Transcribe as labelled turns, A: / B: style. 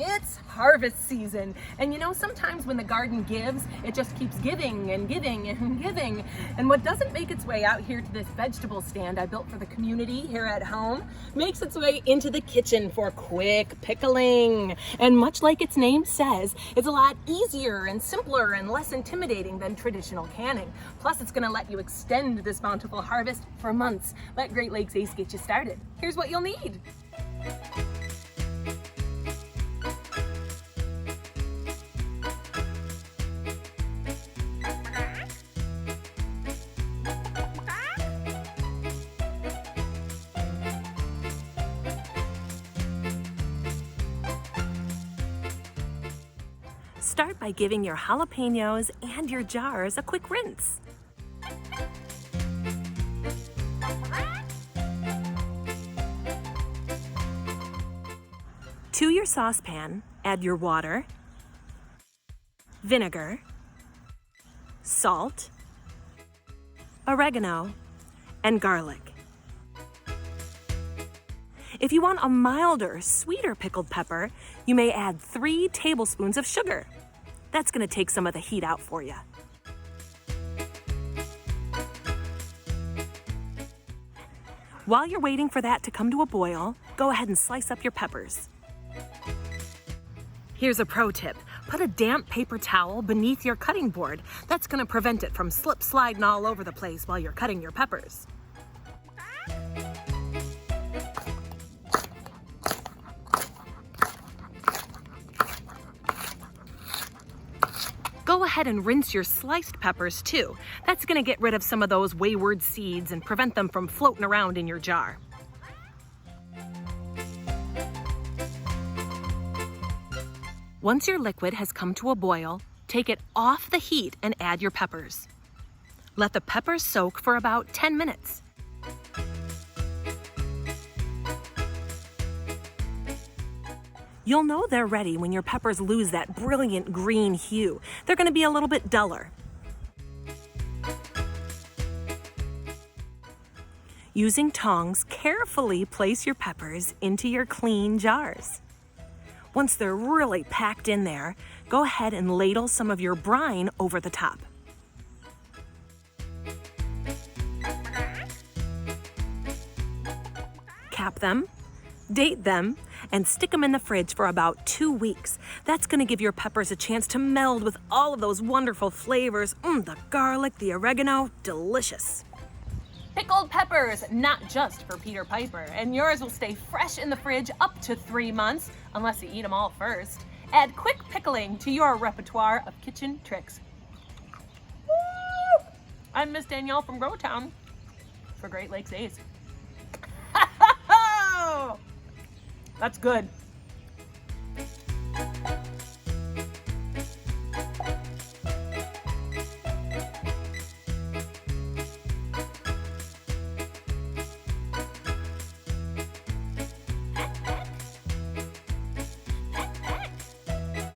A: It's harvest season, and you know, sometimes when the garden gives, it just keeps giving and giving and giving. And what doesn't make its way out here to this vegetable stand I built for the community here at home makes its way into the kitchen for quick pickling. And much like its name says, it's a lot easier and simpler and less intimidating than traditional canning. Plus, it's gonna let you extend this bountiful harvest for months. Let Great Lakes Ace get you started. Here's what you'll need. Start by giving your jalapenos and your jars a quick rinse. To your saucepan, add your water, vinegar, salt, oregano, and garlic. If you want a milder, sweeter pickled pepper, you may add 3 tablespoons of sugar. That's going to take some of the heat out for you. While you're waiting for that to come to a boil, go ahead and slice up your peppers. Here's a pro tip. Put a damp paper towel beneath your cutting board. That's going to prevent it from sliding all over the place while you're cutting your peppers. Go ahead and rinse your sliced peppers too. That's going to get rid of some of those wayward seeds and prevent them from floating around in your jar. Once your liquid has come to a boil, take it off the heat and add your peppers. Let the peppers soak for about 10 minutes. You'll know they're ready when your peppers lose that brilliant green hue. They're going to be a little bit duller. Using tongs, carefully place your peppers into your clean jars. Once they're really packed in there, go ahead and ladle some of your brine over the top. Cap them, date them, and stick them in the fridge for about 2 weeks. That's going to give your peppers a chance to meld with all of those wonderful flavors. The garlic, the oregano, delicious. Pickled peppers, not just for Peter Piper, and yours will stay fresh in the fridge up to 3 months, unless you eat them all first. Add quick pickling to your repertoire of kitchen tricks. Woo! I'm Miss Danielle from Gro-Town for Great Lakes Ace. That's good.